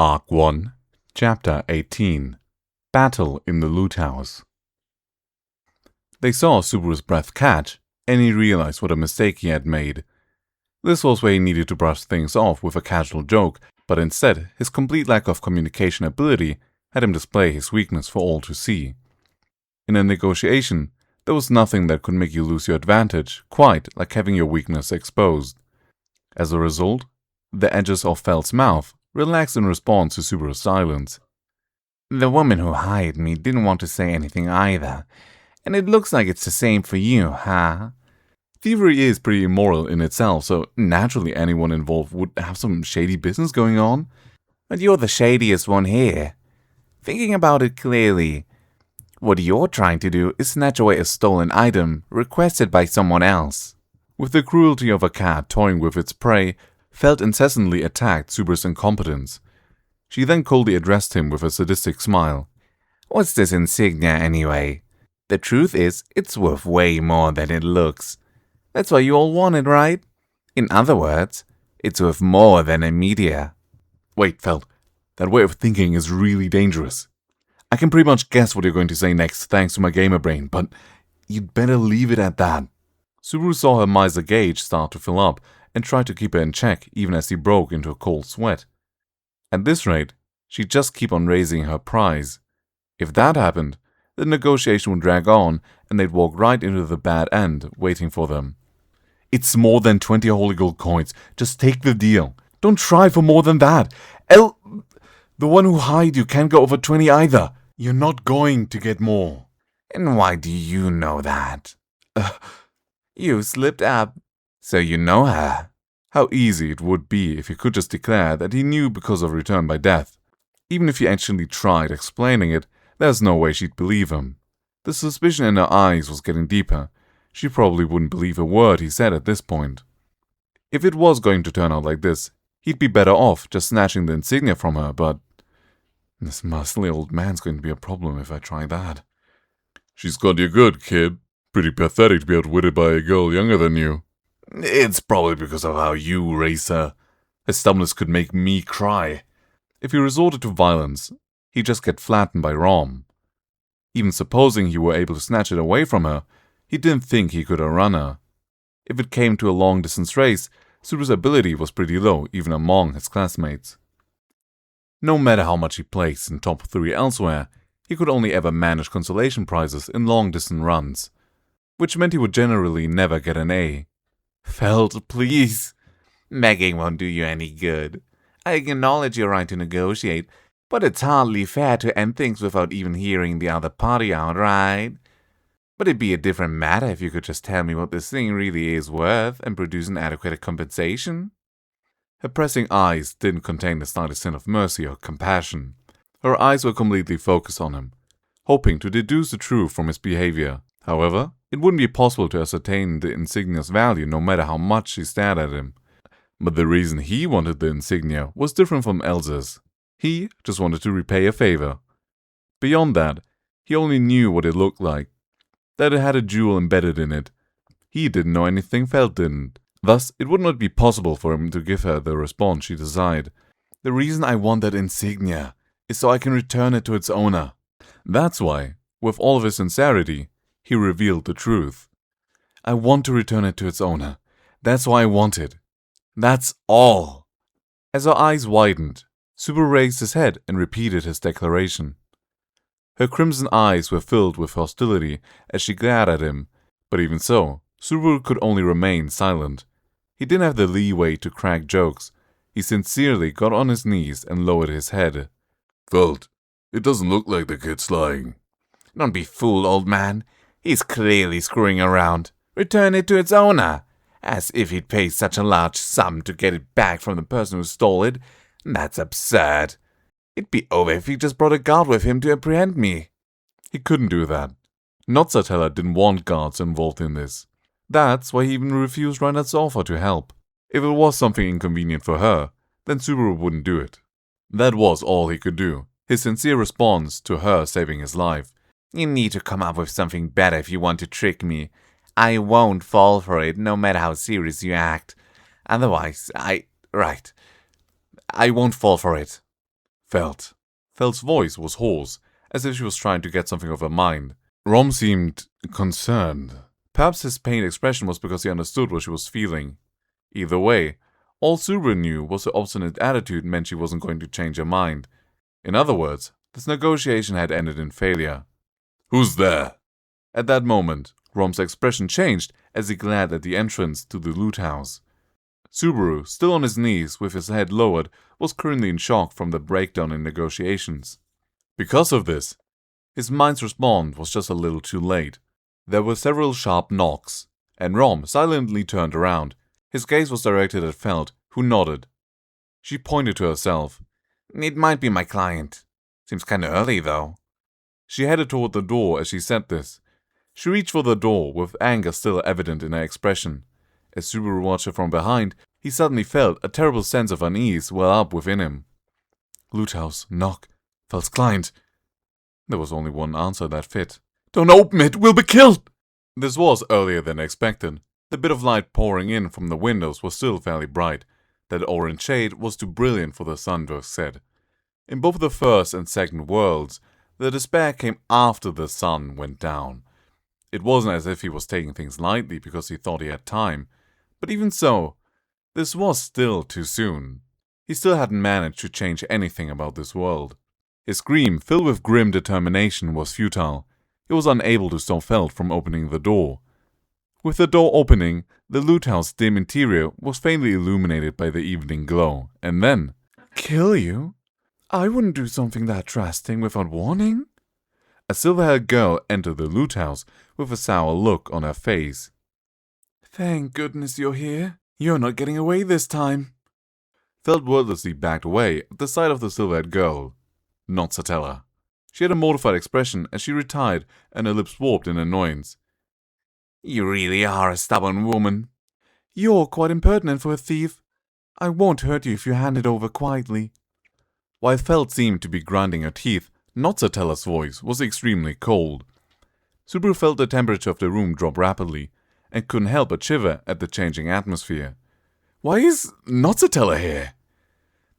Arc 1, Chapter 18 Battle in the Loot House. They saw Subaru's breath catch, and he realized what a mistake he had made. This was where he needed to brush things off with a casual joke, but instead, his complete lack of communication ability had him display his weakness for all to see. In a negotiation, there was nothing that could make you lose your advantage, quite like having your weakness exposed. As a result, the edges of Feld's mouth relaxed in response to Subaru's silence. The woman who hired me didn't want to say anything either, and it looks like it's the same for you, huh? Thievery is pretty immoral in itself, so naturally anyone involved would have some shady business going on. But you're the shadiest one here. Thinking about it clearly, what you're trying to do is snatch away a stolen item requested by someone else. With the cruelty of a cat toying with its prey, Feld incessantly attacked Subaru's incompetence. She then coldly addressed him with a sadistic smile. What's this insignia anyway? The truth is, it's worth way more than it looks. That's why you all want it, right? In other words, it's worth more than a meteor. Wait, Feld, that way of thinking is really dangerous. I can pretty much guess what you're going to say next thanks to my gamer brain, but you'd better leave it at that. Subaru saw her miser gauge start to fill up and tried to keep her in check even as he broke into a cold sweat. At this rate, she'd just keep on raising her price. If that happened, the negotiation would drag on and they'd walk right into the bad end waiting for them. It's more than 20 holy gold coins. Just take the deal. Don't try for more than that. The one who hired you can't go over 20 either. You're not going to get more. And why do you know that? You slipped up, so you know her. How easy it would be if he could just declare that he knew because of return by death. Even if he actually tried explaining it, there's no way she'd believe him. The suspicion in her eyes was getting deeper. She probably wouldn't believe a word he said at this point. If it was going to turn out like this, he'd be better off just snatching the insignia from her, but this muscly old man's going to be a problem if I try that. She's got you good, kid. Pretty pathetic to be outwitted by a girl younger than you. It's probably because of how you raised her. Her stubbornness could make me cry. If he resorted to violence, he'd just get flattened by Rom. Even supposing he were able to snatch it away from her, he didn't think he could outrun her. If it came to a long-distance race, Subaru's ability was pretty low even among his classmates. No matter how much he placed in top 3 elsewhere, he could only ever manage consolation prizes in long-distance runs, which meant he would generally never get an A. Feld, please. Begging won't do you any good. I acknowledge your right to negotiate, but it's hardly fair to end things without even hearing the other party out, right? But it'd be a different matter if you could just tell me what this thing really is worth and produce an adequate compensation. Her pressing eyes didn't contain the slightest hint of mercy or compassion. Her eyes were completely focused on him, hoping to deduce the truth from his behavior. However, it wouldn't be possible to ascertain the insignia's value no matter how much she stared at him. But the reason he wanted the insignia was different from Elsa's. He just wanted to repay a favor. Beyond that, he only knew what it looked like, that it had a jewel embedded in it. He didn't know anything Feld didn't. Thus, it would not be possible for him to give her the response she desired. The reason I want that insignia is so I can return it to its owner. That's why, with all of his sincerity, he revealed the truth. I want to return it to its owner. That's why I want it. That's all. As her eyes widened, Subaru raised his head and repeated his declaration. Her crimson eyes were filled with hostility as she glared at him, but even so, Subaru could only remain silent. He didn't have the leeway to crack jokes. He sincerely got on his knees and lowered his head. Feld, it doesn't look like the kid's lying. Don't be fooled, old man. He's clearly screwing around. Return it to its owner. As if he'd pay such a large sum to get it back from the person who stole it. That's absurd. It'd be over if he just brought a guard with him to apprehend me. He couldn't do that. Notzatella didn't want guards involved in this. That's why he even refused Reinhardt's offer to help. If it was something inconvenient for her, then Subaru wouldn't do it. That was all he could do, his sincere response to her saving his life. You need to come up with something better if you want to trick me. I won't fall for it, no matter how serious you act. Otherwise, I won't fall for it. Felt. Felt's voice was hoarse, as if she was trying to get something off her mind. Rom seemed concerned. Perhaps his pained expression was because he understood what she was feeling. Either way, all Subaru knew was her obstinate attitude meant she wasn't going to change her mind. In other words, this negotiation had ended in failure. Who's there? At that moment, Rom's expression changed as he glared at the entrance to the loot house. Subaru, still on his knees with his head lowered, was currently in shock from the breakdown in negotiations. Because of this, his mind's response was just a little too late. There were several sharp knocks, and Rom silently turned around. His gaze was directed at Felt, who nodded. She pointed to herself. It might be my client. Seems kinda early, though. She headed toward the door as she said this. She reached for the door, with anger still evident in her expression. As Subaru watched her from behind, he suddenly felt a terrible sense of unease well up within him. Loot house, knock, Felt's client. There was only one answer that fit. Don't open it, we'll be killed! This was earlier than expected. The bit of light pouring in from the windows was still fairly bright. That orange shade was too brilliant for the sun to have set. In both the first and second worlds, the despair came after the sun went down. It wasn't as if he was taking things lightly because he thought he had time. But even so, this was still too soon. He still hadn't managed to change anything about this world. His scream, filled with grim determination, was futile. He was unable to stop Felt from opening the door. With the door opening, the loot house's dim interior was faintly illuminated by the evening glow, and then... Kill you? I wouldn't do something that drastic without warning. A silver-haired girl entered the loot house with a sour look on her face. Thank goodness you're here. You're not getting away this time. Felt wordlessly backed away at the sight of the silver-haired girl. Not Satella. She had a mortified expression as she retired, and her lips warped in annoyance. You really are a stubborn woman. You're quite impertinent for a thief. I won't hurt you if you hand it over quietly. While Felt seemed to be grinding her teeth, not Satella's voice was extremely cold. Subaru felt the temperature of the room drop rapidly, and couldn't help but shiver at the changing atmosphere. Why is not Satella here?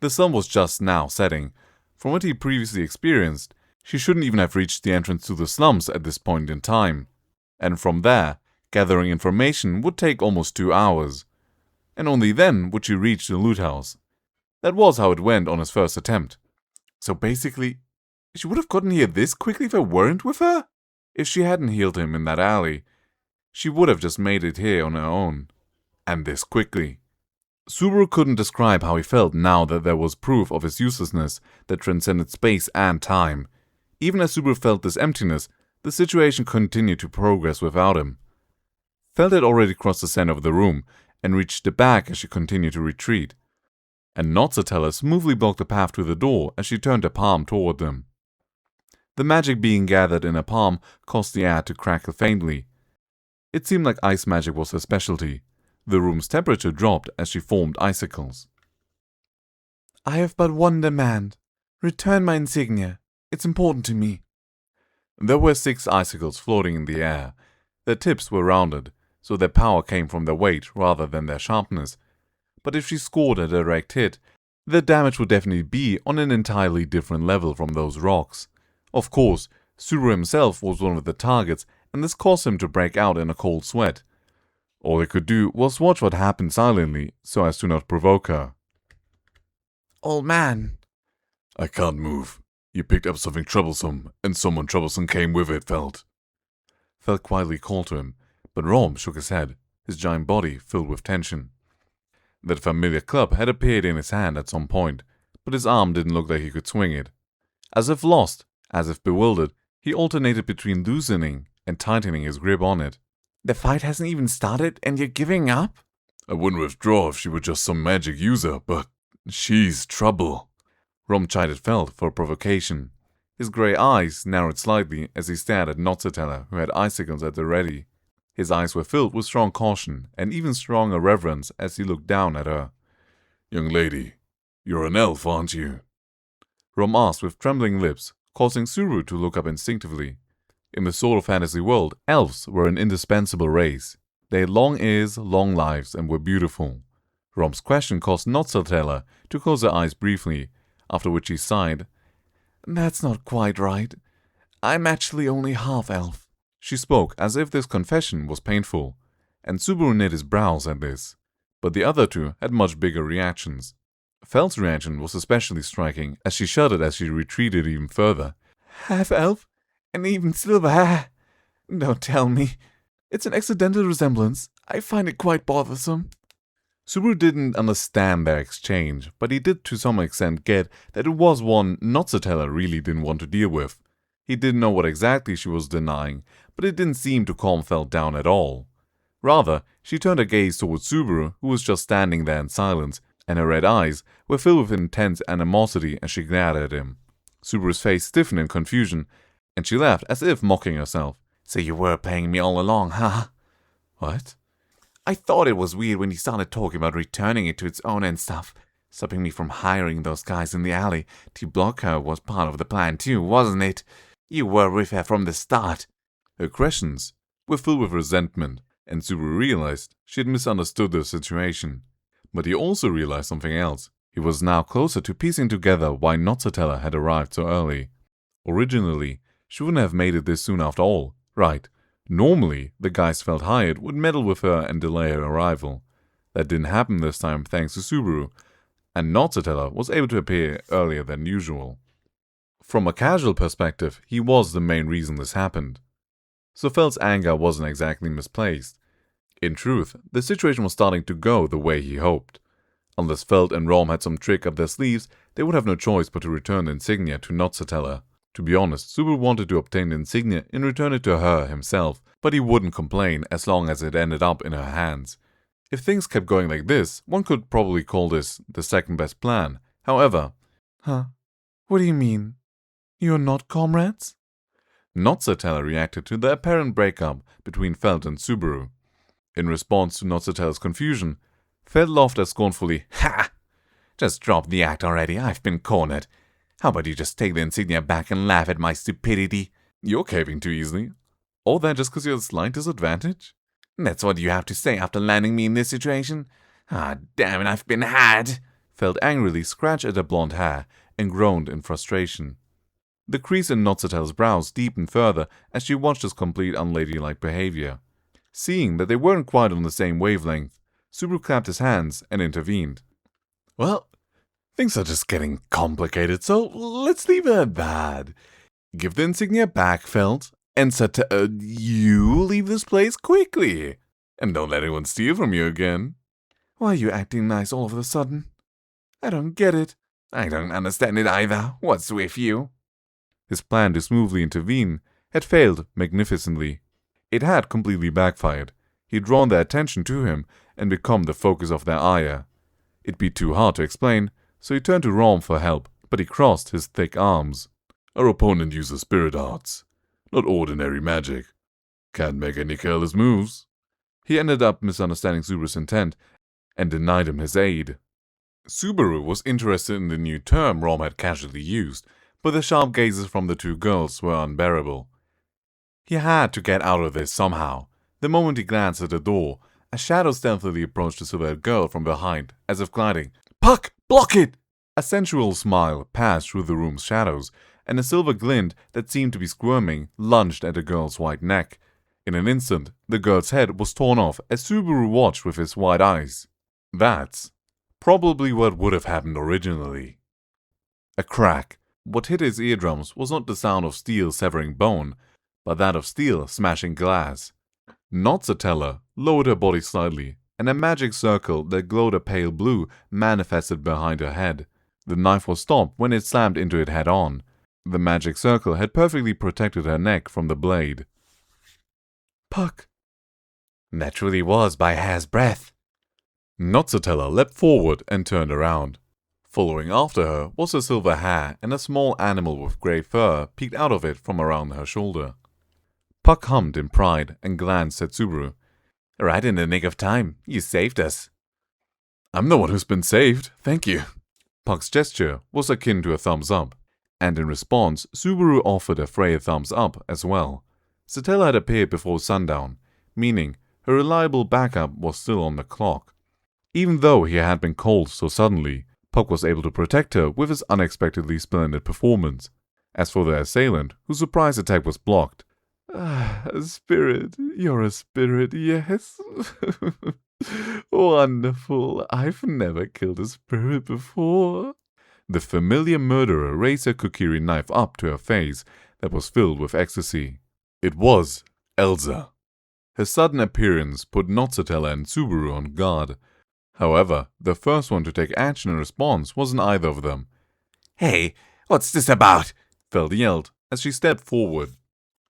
The sun was just now setting. From what he previously experienced, she shouldn't even have reached the entrance to the slums at this point in time. And from there, gathering information would take almost 2 hours. And only then would she reach the loot house. That was how it went on his first attempt. So basically, she would have gotten here this quickly if I weren't with her? If she hadn't healed him in that alley, she would have just made it here on her own. And this quickly. Subaru couldn't describe how he felt now that there was proof of his uselessness that transcended space and time. Even as Subaru felt this emptiness, the situation continued to progress without him. Felt had already crossed the center of the room and reached the back as she continued to retreat. And Notsatella smoothly blocked the path to the door as she turned her palm toward them. The magic being gathered in her palm caused the air to crackle faintly. It seemed like ice magic was her specialty. The room's temperature dropped as she formed icicles. I have but one demand. Return my insignia. It's important to me. There were 6 icicles floating in the air. Their tips were rounded, so their power came from their weight rather than their sharpness. But if she scored a direct hit, the damage would definitely be on an entirely different level from those rocks. Of course, Subaru himself was one of the targets, and this caused him to break out in a cold sweat. All he could do was watch what happened silently, so as to not provoke her. Old man. I can't move. You picked up something troublesome, and someone troublesome came with it, Felt. Felt quietly called to him, but Rom shook his head, his giant body filled with tension. That familiar club had appeared in his hand at some point, but his arm didn't look like he could swing it. As if lost, as if bewildered, he alternated between loosening and tightening his grip on it. The fight hasn't even started and you're giving up? I wouldn't withdraw if she were just some magic user, but she's trouble. Rom chided Felt for provocation. His grey eyes narrowed slightly as he stared at Notsatella, who had icicles at the ready. His eyes were filled with strong caution and even stronger reverence as he looked down at her. Young lady, you're an elf, aren't you? Rom asked with trembling lips, causing Subaru to look up instinctively. In the sort of fantasy world, elves were an indispensable race. They had long ears, long lives, and were beautiful. Rom's question caused Notsatella to close her eyes briefly, after which he sighed. That's not quite right. I'm actually only half-elf. She spoke as if this confession was painful, and Subaru knit his brows at this. But the other two had much bigger reactions. Felt's reaction was especially striking, as she shuddered as she retreated even further. Half-elf? And even silver hair? Don't tell me. It's an accidental resemblance. I find it quite bothersome. Subaru didn't understand their exchange, but he did to some extent get that it was one Nozzatella really didn't want to deal with. He didn't know what exactly she was denying, but it didn't seem to calm Felt down at all. Rather, she turned her gaze towards Subaru, who was just standing there in silence, and her red eyes were filled with intense animosity as she glared at him. Subaru's face stiffened in confusion, and she laughed as if mocking herself. So you were playing me all along, huh? What? I thought it was weird when you started talking about returning it to its owner and stuff. Stopping me from hiring those guys in the alley to block her was part of the plan too, wasn't it? You were with her from the start. Her questions were filled with resentment, and Subaru realized she had misunderstood the situation. But he also realized something else. He was now closer to piecing together why Nozzatella had arrived so early. Originally, she wouldn't have made it this soon after all, right? Normally, the guys Felt hired would meddle with her and delay her arrival. That didn't happen this time thanks to Subaru, and Nozzatella was able to appear earlier than usual. From a casual perspective, he was the main reason this happened. So Felt's anger wasn't exactly misplaced. In truth, the situation was starting to go the way he hoped. Unless Felt and Rom had some trick up their sleeves, they would have no choice but to return the insignia to Nozzatella. To be honest, Subaru wanted to obtain the insignia and return it to her himself, but he wouldn't complain as long as it ended up in her hands. If things kept going like this, one could probably call this the second best plan. However... What do you mean? You're not comrades? Nozzatella reacted to the apparent breakup between Felt and Subaru. In response to Nozzatella's confusion, Felt laughed as scornfully, Ha! Just drop the act already, I've been cornered. How about you just take the insignia back and laugh at my stupidity? You're caving too easily. All that just because you're at a slight disadvantage? That's what you have to say after landing me in this situation? Damn it, I've been had! Felt angrily scratched at her blonde hair and groaned in frustration. The crease in Nozzatella's brows deepened further as she watched his complete unladylike behavior. Seeing that they weren't quite on the same wavelength, Subaru clapped his hands and intervened. Well, things are just getting complicated, so let's leave it at that. Give the insignia back, Felt, and you leave this place quickly. And don't let anyone steal from you again. Why are you acting nice all of a sudden? I don't get it. I don't understand it either. What's with you? His plan to smoothly intervene had failed magnificently. It had completely backfired. He'd drawn their attention to him and become the focus of their ire. It'd be too hard to explain, so he turned to Rom for help, but he crossed his thick arms. Our opponent uses spirit arts, not ordinary magic. Can't make any careless moves. He ended up misunderstanding Subaru's intent and denied him his aid. Subaru was interested in the new term Rom had casually used, but the sharp gazes from the two girls were unbearable. He had to get out of this somehow. The moment he glanced at the door, a shadow stealthily approached the silhouette girl from behind, as if gliding. Puck, block it! A sensual smile passed through the room's shadows, and a silver glint that seemed to be squirming lunged at the girl's white neck. In an instant, the girl's head was torn off as Subaru watched with his wide eyes. That's probably what would have happened originally. A crack. What hit his eardrums was not the sound of steel severing bone, but that of steel smashing glass. Nozzatella lowered her body slightly, and a magic circle that glowed a pale blue manifested behind her head. The knife was stopped when it slammed into it head-on. The magic circle had perfectly protected her neck from the blade. Puck. That truly was by a hair's breadth. Nozzatella leapt forward and turned around. Following after her was her silver hair, and a small animal with grey fur peeked out of it from around her shoulder. Puck hummed in pride and glanced at Subaru. Right in the nick of time. You saved us. I'm the one who's been saved, thank you. Puck's gesture was akin to a thumbs up, and in response, Subaru offered a frail thumbs up as well. Satella had appeared before sundown, meaning her reliable backup was still on the clock. Even though he had been called so suddenly, Puck was able to protect her with his unexpectedly splendid performance. As for their assailant, whose surprise attack was blocked, a spirit, you're a spirit, yes? Wonderful, I've never killed a spirit before. The familiar murderer raised her kukiri knife up to her face that was filled with ecstasy. It was Elsa. Her sudden appearance put Notsatella and Subaru on guard. However, the first one to take action in response wasn't either of them. Hey, what's this about? Feld yelled as she stepped forward.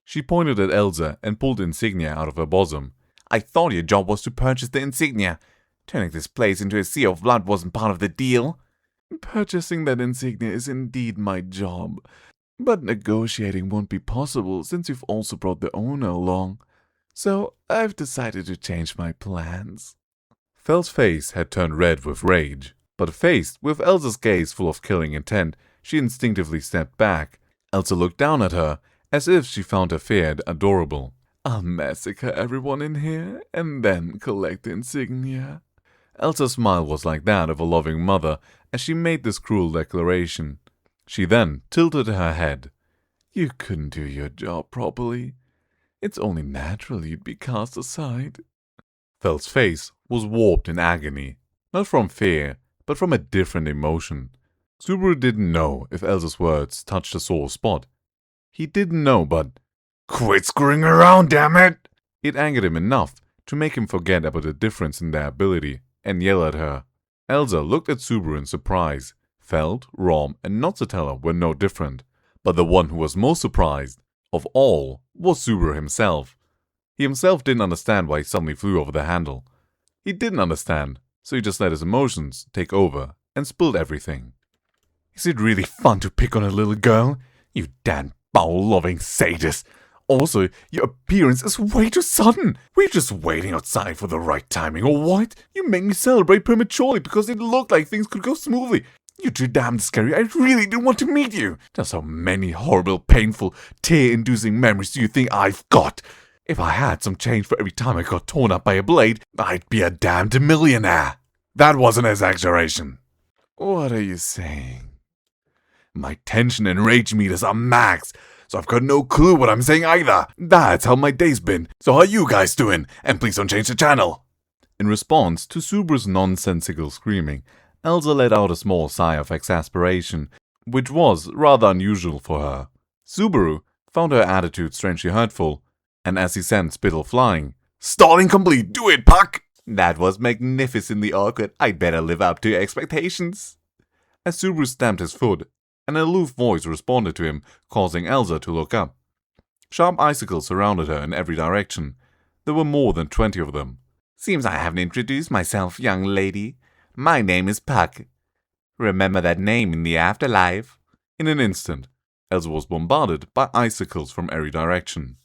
She pointed at Elsa and pulled insignia out of her bosom. I thought your job was to purchase the insignia. Turning this place into a sea of blood wasn't part of the deal. Purchasing that insignia is indeed my job, but negotiating won't be possible since you've also brought the owner along. So I've decided to change my plans. Feld's face had turned red with rage, but faced with Elsa's gaze full of killing intent, she instinctively stepped back. Elsa looked down at her as if she found her fear adorable. I'll massacre everyone in here and then collect the insignia. Elsa's smile was like that of a loving mother as she made this cruel declaration. She then tilted her head. You couldn't do your job properly. It's only natural you'd be cast aside. Feld's face was warped in agony, not from fear, but from a different emotion. Subaru didn't know if Elsa's words touched a sore spot. He didn't know, but quit screwing around, damn it! It angered him enough to make him forget about the difference in their ability and yell at her. Elsa looked at Subaru in surprise. Feld, Rom, and Notsatella were no different, but the one who was most surprised of all was Subaru himself. He himself didn't understand why he suddenly flew over the handle. He didn't understand, so he just let his emotions take over and spilled everything. Is it really fun to pick on a little girl? You damn bowel-loving sadist. Also, your appearance is way too sudden. We're just waiting outside for the right timing, or what? You make me celebrate prematurely because it looked like things could go smoothly. You're too damn scary. I really didn't want to meet you. Just how many horrible, painful, tear-inducing memories do you think I've got? If I had some change for every time I got torn up by a blade, I'd be a damned millionaire. That was an exaggeration. What are you saying? My tension and rage meters are max, so I've got no clue what I'm saying either. That's how my day's been. So how are you guys doing? And please don't change the channel. In response to Subaru's nonsensical screaming, Elsa let out a small sigh of exasperation, which was rather unusual for her. Subaru found her attitude strangely hurtful, and as he sent spittle flying, "Stalling complete, do it, Puck!" That was magnificently awkward. I'd better live up to your expectations. As Subaru stamped his foot, an aloof voice responded to him, causing Elsa to look up. Sharp icicles surrounded her in every direction. There were more than 20 of them. Seems I haven't introduced myself, young lady. My name is Puck. Remember that name in the afterlife. In an instant, Elsa was bombarded by icicles from every direction.